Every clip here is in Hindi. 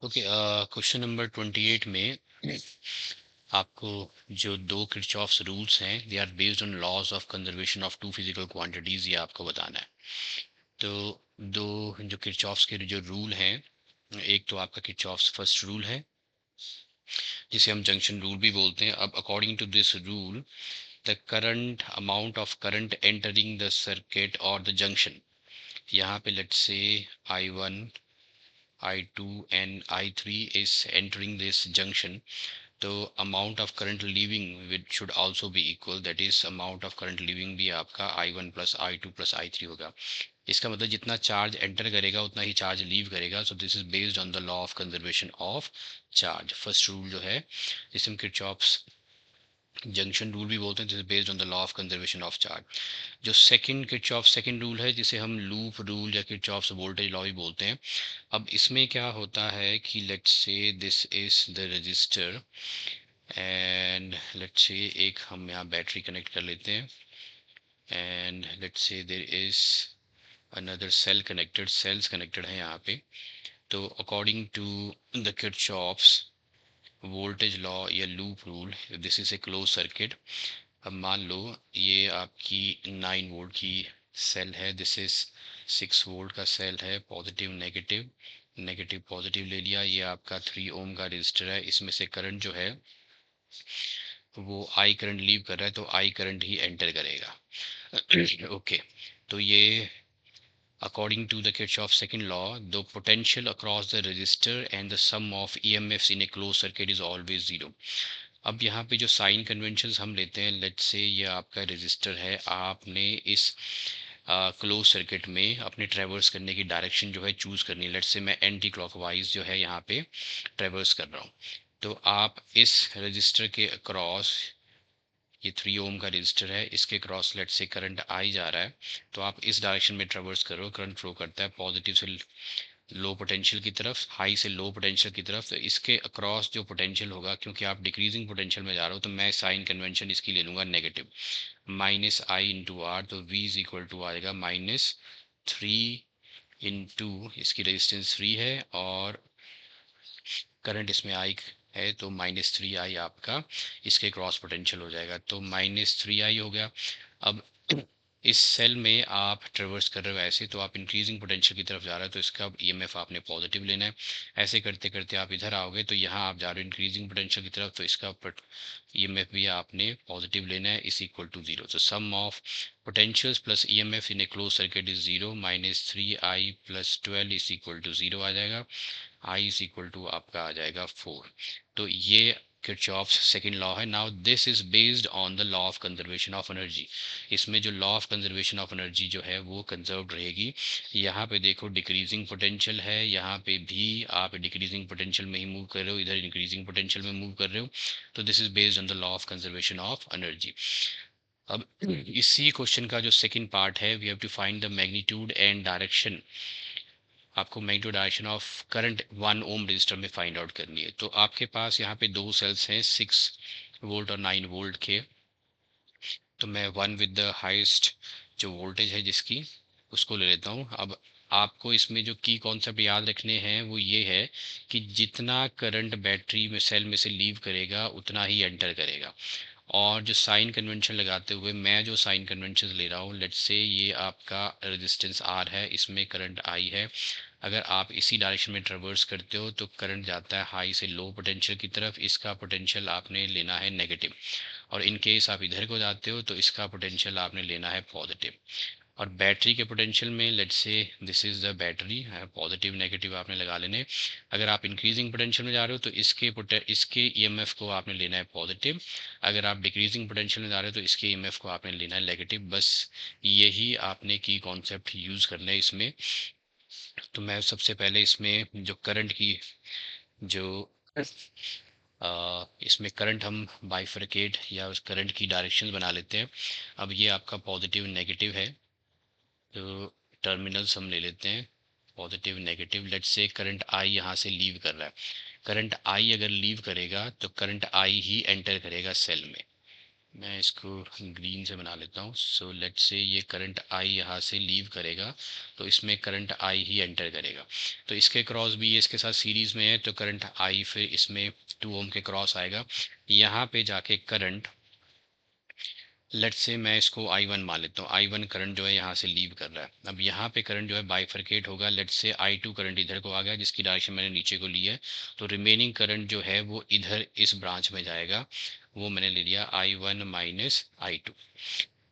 ओके, क्वेश्चन नंबर 28 में आपको जो दो किरचॉफ्स रूल्स हैं, they are based on laws of conservation of two physical quantities, ये आपको बताना है। तो दो जो किरचॉफ्स के जो रूल हैं, एक तो आपका किरचॉफ्स फर्स्ट रूल है जिसे हम जंक्शन रूल भी बोलते हैं। अब according to this rule, the current amount of current entering the circuit और द जंक्शन, यहाँ पे let's say I1, I2 and I3 is entering this junction, तो amount of current leaving which should also be equal, that is amount of current leaving भी आपका I1 plus I2 plus I3 होगा। इसका मतलब जितना चार्ज एंटर करेगा उतना ही चार्ज लीव करेगा। So this is based on the law of conservation of charge. First rule जो है जिसे हम किरचॉफ्स जंक्शन रूल भी बोलते हैं, this is based on the law of conservation of charge. जो सेकंड किरचॉफ सेकंड रूल है जिसे हम लूप रूल या किरचॉफ्स वोल्टेज लॉ भी बोलते हैं। अब इसमें क्या होता है कि let's say this is the resistor and let's say एक हम यहाँ बैटरी कनेक्ट कर लेते हैं and let's say there is another cell connected, cells connected है यहाँ पे। तो according to the Kirchhoff's voltage law या loop rule, this is a close circuit. अब मान लो ये आपकी 9 वोल्ट की सेल है, दिस इज 6 वोल्ट का सेल है, पॉजिटिव नेगेटिव, नेगेटिव पॉजिटिव ले लिया। ये आपका 3 ओम का रजिस्टर है, इसमें से करंट जो है वो आई करंट लीव कर रहा है, तो आई करंट ही एंटर करेगा। ओके, तो ये according to the Kirchhoff second law, the potential across the resistor and the sum of EMFs in a closed circuit is always zero। अब यहाँ पे जो साइन कन्वेंशंस हम लेते हैं, लेट्स से ये आपका रेजिस्टर है, आपने इस क्लोज सर्किट में अपने ट्रेवर्स करने की डायरेक्शन जो है चूज करनी है। लेट्स से मैं एंटी क्लॉकवाइज जो है यहाँ पे ट्रेवर्स कर रहा हूँ, तो आप इस रजिस्टर के अक्रॉस, ये 3 ओम का रजिस्टर है, इसके क्रॉस लेट से करंट आई जा रहा है, तो आप इस डायरेक्शन में ट्रेवर्स करो, करंट फ्लो करता है पॉजिटिव से लो पोटेंशियल की तरफ, हाई से लो पोटेंशियल की तरफ। तो इसके अक्रॉस जो पोटेंशियल होगा, क्योंकि आप डिक्रीजिंग पोटेंशियल में जा रहे हो, तो मैं साइन कन्वेंशन इसकी ले लूँगा negative, minus I into R, तो वी इज इक्वल टू आएगा -3 इंटू, इसकी रेजिस्टेंस 3 है और करंट इसमें आई है, तो -3 I आपका इसके क्रॉस पोटेंशियल हो जाएगा, तो -3 I हो गया। अब इस सेल में आप ट्रेवर्स कर रहे हो ऐसे, तो आप इंक्रीजिंग पोटेंशियल की तरफ जा रहे हो, तो इसका ईएमएफ आपने पॉजिटिव लेना है। ऐसे करते करते आप इधर आओगे, तो यहाँ आप जा रहे हो इंक्रीजिंग पोटेंशियल की तरफ, तो इसका ईएमएफ भी आपने पॉजिटिव लेना है, इज इक्वल टू 0। तो sum of potentials plus EMF in a close circuit is 0, -3I plus 12 is equal to 0 आ जाएगा। आई इज इक्वल टू आपका आ जाएगा 4। तो ये किरचॉफ्स सेकंड लॉ है। Now this is based on the law of conservation of energy. इसमें जो law of conservation of energy जो है वो कंजर्व रहेगी। यहाँ पे देखो डिक्रीजिंग पोटेंशियल है, यहाँ पे भी आप डिक्रीजिंग पोटेंशियल में ही मूव कर रहे हो, इधर इंक्रीजिंग पोटेंशियल में मूव कर रहे हो, तो this is based on the law of conservation of energy. अब इसी क्वेश्चन का जो सेकंड पार्ट है, we have to find the magnitude and direction. आपको magnitude direction of current 1 ohm resistor में फाइंड आउट करनी है। तो आपके पास यहाँ पे दो सेल्स हैं, 6 वोल्ट और 9 वोल्ट के। तो मैं वन विद द हाईएस्ट जो वोल्टेज है जिसकी, उसको ले लेता हूँ। अब आपको इसमें जो की कॉन्सेप्ट याद रखने हैं वो ये है कि जितना करंट बैटरी में सेल में से लीव करेगा उतना ही एंटर करेगा। और जो साइन कन्वेंशन लगाते हुए मैं जो साइन कन्वेंशन ले रहा हूँ, लेट्स से ये आपका रेजिस्टेंस आर है, इसमें करंट आई है। अगर आप इसी डायरेक्शन में ट्रेवर्स करते हो तो करंट जाता है हाई से लो पोटेंशियल की तरफ, इसका पोटेंशियल आपने लेना है नेगेटिव। और इन केस आप इधर को जाते हो तो इसका पोटेंशियल आपने लेना है पॉजिटिव। और बैटरी के पोटेंशियल में let's say this is the battery, positive negative आपने लगा लेने। अगर आप इंक्रीजिंग पोटेंशियल में जा रहे हो तो इसके ईएमएफ को आपने लेना है पॉजिटिव। अगर आप डिक्रीजिंग पोटेंशियल में जा रहे हो तो इसके ईएमएफ को आपने लेना है नेगेटिव। बस यही आपने की कॉन्सेप्ट यूज करना है इसमें। तो मैं सबसे पहले इसमें जो करंट की जो इसमें करंट हम बाइफरकेट या उस करंट की डायरेक्शन बना लेते हैं। अब ये आपका पॉजिटिव नेगेटिव है, तो टर्मिनल्स हम ले लेते हैं positive negative. Let's say current I यहाँ से लीव कर रहा है, करंट आई अगर लीव करेगा तो करंट आई ही एंटर करेगा सेल में। मैं इसको ग्रीन से बना लेता हूँ। सो लेट से ये करंट आई यहाँ से लीव करेगा, तो इसमें करंट आई ही एंटर करेगा। तो इसके क्रॉस भी ये इसके साथ सीरीज में है, तो करंट आई फिर इसमें 2 ओम के क्रॉस आएगा। यहाँ पे जाके करंट, लेट से मैं इसको I1 मान लेता हूँ। I1 करंट जो है यहाँ से लीव कर रहा है। अब यहाँ पे करंट जो है बाइफरकेट होगा। लेट से I2 करंट इधर को आ गया, जिसकी डायरेक्शन मैंने नीचे को ली है। तो रिमेनिंग करंट जो है वो इधर इस ब्रांच में जाएगा, वो मैंने ले लिया I1 माइनस I2।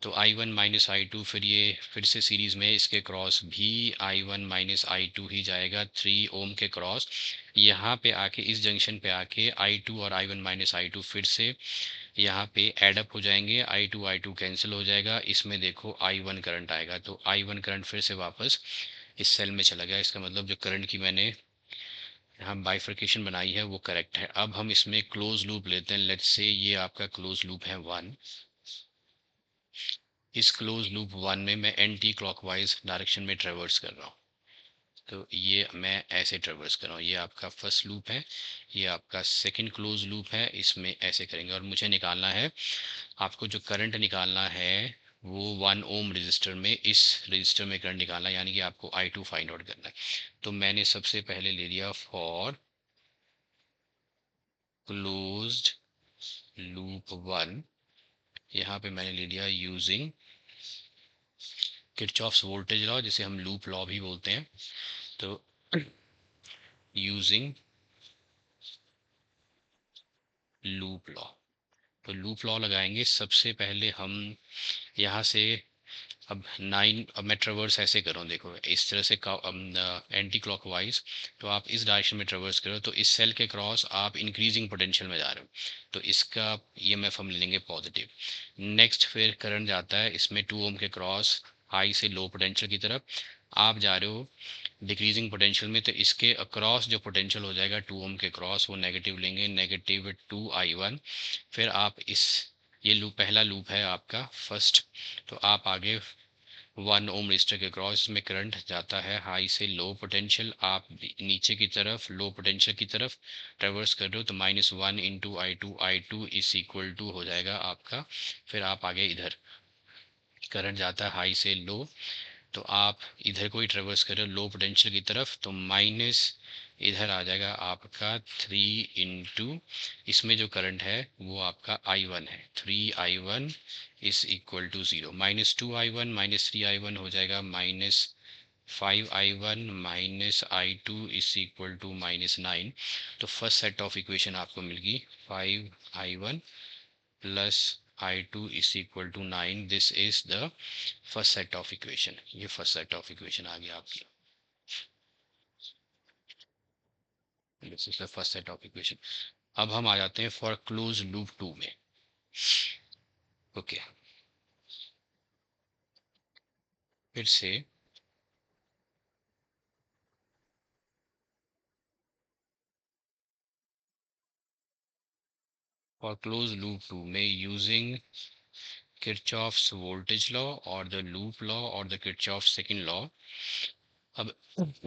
तो I1 माइनस I2, फिर ये फिर से सीरीज में इसके क्रॉस भी I1 माइनस I2 ही जाएगा 3 ओम के क्रॉस। यहाँ पे आके इस जंक्शन पे आके I2 और I1 माइनस I2 फिर से यहाँ पे एडअप हो जाएंगे। I2 कैंसिल हो जाएगा, इसमें देखो I1 करंट आएगा। तो I1 करंट फिर से वापस इस सेल में चला गया। इसका मतलब जो करंट की मैंने यहाँ बाइफर्केशन बनाई है वो करेक्ट है। अब हम इसमें क्लोज लूप लेते हैं। लेट्स से ये आपका क्लोज लूप है 1। इस क्लोज लूप 1 में मैं एंटी क्लॉकवाइज डायरेक्शन में ट्रेवर्स कर रहा हूँ। तो ये मैं ऐसे ट्रेवर्स कर रहा हूँ। ये आपका फर्स्ट लूप है, ये आपका सेकंड क्लोज लूप है, इसमें ऐसे करेंगे। और मुझे निकालना है, आपको जो करंट निकालना है वो 1 ओम रजिस्टर में, इस रजिस्टर में करंट निकालना है, यानी कि आपको I2 फाइंड आउट करना है। तो मैंने सबसे पहले ले लिया फॉर क्लोज्ड लूप 1। यहाँ पे मैंने ले लिया यूजिंग किरचॉफ्स वोल्टेज लॉ, जिसे हम लूप लॉ भी बोलते हैं। तो यूजिंग लूप लॉ, तो लूप लॉ लगाएंगे। सबसे पहले हम यहाँ से, अब 9, अब मैं ट्रेवर्स ऐसे कर रहा हूँ, देखो इस तरह से एंटी क्लॉकवाइज। तो आप इस डायरेक्शन में ट्रेवर्स करो, तो इस सेल के क्रॉस आप इंक्रीजिंग पोटेंशियल में जा रहे हो, तो इसका ईएमएफ हम ले लेंगे पॉजिटिव। नेक्स्ट फिर करंट जाता है इसमें 2 ओम के क्रॉस, हाई से लो पोटेंशियल की तरफ। आप जा रहे हो डिक्रीजिंग पोटेंशियल में, तो इसके अक्रॉस जो पोटेंशियल हो जाएगा 2 ओम के क्रॉस, वो नेगेटिव लेंगे, -2I1। फिर आप इस, ये लूप पहला लूप है आपका फर्स्ट। तो आप आगे 1 ओम रजिस्टर के क्रॉस में करंट जाता है हाई से लो पोटेंशियल, आप नीचे की तरफ लो पोटेंशियल की तरफ ट्रेवर्स कर रहे हो। तो -1 into I2 is equal to हो जाएगा आपका, फिर आप आगे इधर करंट जाता है हाई से लो, तो आप इधर को ही ट्रेवर्स कर रहे हो लो पोटेंशियल की तरफ, तो माइनस इधर आ जाएगा आपका 3 इंटू, इसमें जो करंट है वो आपका I1 है। 3I1 is equal to 0। -2I1 -3I1 हो जाएगा -5I1 -I2 is equal to -9। तो फर्स्ट सेट ऑफ इक्वेशन आपको मिल गई 5I1 plus I2 is equal to 9। This is the first set of equation. ये फर्स्ट सेट ऑफ इक्वेशन आ गया आपकी। This is the first set of equation. अब हम आ जाते हैं फॉर क्लोज लूप 2 में। ओके, फिर से फॉर क्लोज लूप 2 में यूजिंग किरचॉफ्स वोल्टेज लॉ और द लूप लॉ और द किरचॉफ सेकंड लॉ। अब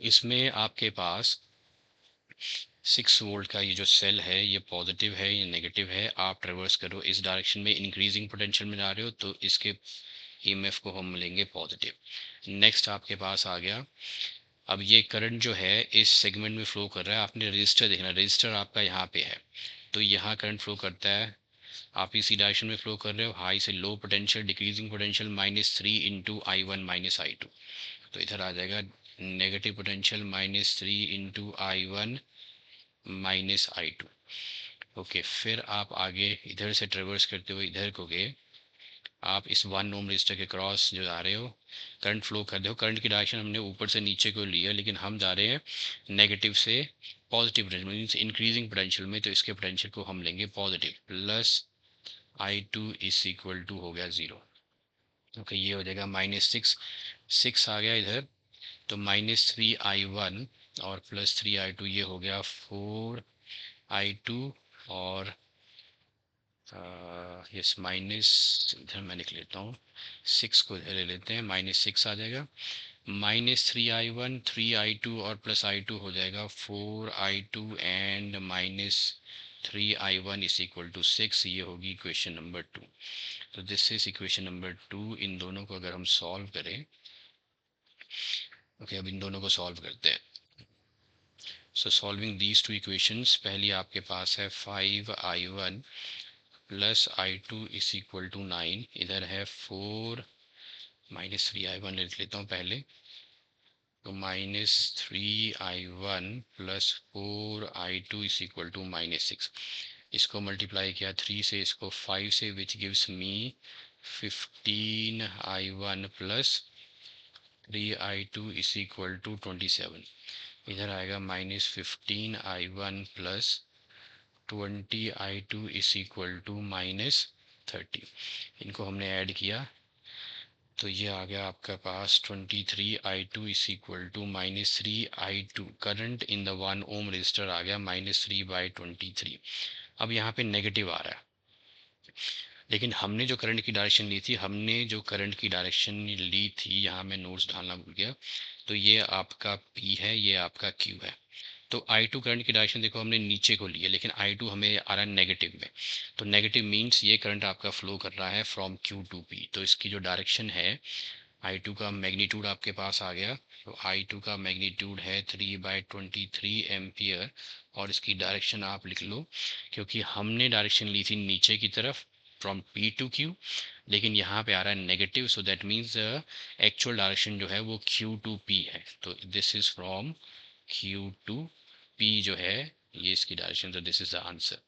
इसमें आपके पास 6 वोल्ट का ये जो सेल है, ये पॉजिटिव है, ये नेगेटिव है। आप ट्रेवर्स करो इस डायरेक्शन में, इंक्रीजिंग पोटेंशियल में जा रहे हो, तो इसके ईएमएफ को हम लेंगे पॉजिटिव। नेक्स्ट आपके पास आ गया, अब ये करंट जो है इस सेगमेंट में फ्लो कर रहा है। आपने रजिस्टर देखना, रजिस्टर आपका यहाँ पे है, तो यहाँ करंट फ्लो करता है, आप इसी डायरेक्शन में फ्लो कर रहे हो, हाई से low potential, decreasing potential -3 into I1 -I2। तो इधर आ जाएगा negative potential -3 into I1 -I2। Okay, फिर आप आगे इधर से ट्रेवर्स करते हुए इधर को गए, आप इस 1 ओम रजिस्टर के क्रॉस जो जा रहे हो, करंट फ्लो कर रहे हो। करंट की डायरेक्शन हमने ऊपर से नीचे को लिया, लेकिन हम जा रहे हैं नेगेटिव से positive potential, means increasing potential में, तो इसके पोटेंशियल को हम लेंगे positive. Plus I2 is equal to हो गया 0। ओके, ये हो जाएगा -6 आ गया इधर, तो -3I1 और +3I2, ये हो गया 4I2। और यस माइनस, इधर मैं लिख लेता हूँ, 6 को इधर ले लेते हैं, -6 आ जाएगा। -3I1 3I2 और +I2 हो जाएगा 4I2 and 3i1 is equal to 6, ये होगी इक्वेशन नंबर 2। तो दिस इज इक्वेशन नंबर 2। इन दोनों को अगर हम सॉल्व करें, ओके, अब इन दोनों को सॉल्व करते हैं। सो सॉल्विंग दीज टू इक्वेशंस, पहली आपके पास है 5i1 plus i2 is equal to 9, इधर है 4 माइनस 3i1 लिख लेता हूँ पहले, तो -3i1 plus 4i2 is equal to -6। इसको मल्टीप्लाई किया 3 से, इसको 5 से, which gives me 15i1 plus 3i2 is equal to 27। इधर आएगा -15i1 plus 20i2 is equal to -30। इनको हमने ऐड किया तो ये आ गया आपका पास 23i2 is equal to -3i2। Current in the 1 ohm resistor आ गया -3/23। अब यहाँ पे नेगेटिव आ रहा है, लेकिन हमने जो करंट की डायरेक्शन ली थी, यहाँ मैं नोट्स डालना भूल गया, तो ये आपका P है, ये आपका Q है। तो I2 करंट की डायरेक्शन देखो हमने नीचे को ली है, लेकिन I2 हमें आ रहा है नेगेटिव में। तो नेगेटिव मीन्स ये करंट आपका फ्लो कर रहा है फ्रॉम Q टू P। तो इसकी जो डायरेक्शन है, I2 का मैग्नीट्यूड आपके पास आ गया। तो I2 का मैग्नीट्यूड है 3/23 एम्पियर, और इसकी डायरेक्शन आप लिख लो, क्योंकि हमने डायरेक्शन ली थी नीचे की तरफ फ्रॉम P टू Q, लेकिन यहाँ पे आ रहा है negative. So that means actual direction जो है वो Q टू P है। तो this is from Q to P जो है, ये इसकी डायरेक्शन। तो दिस इज द आंसर।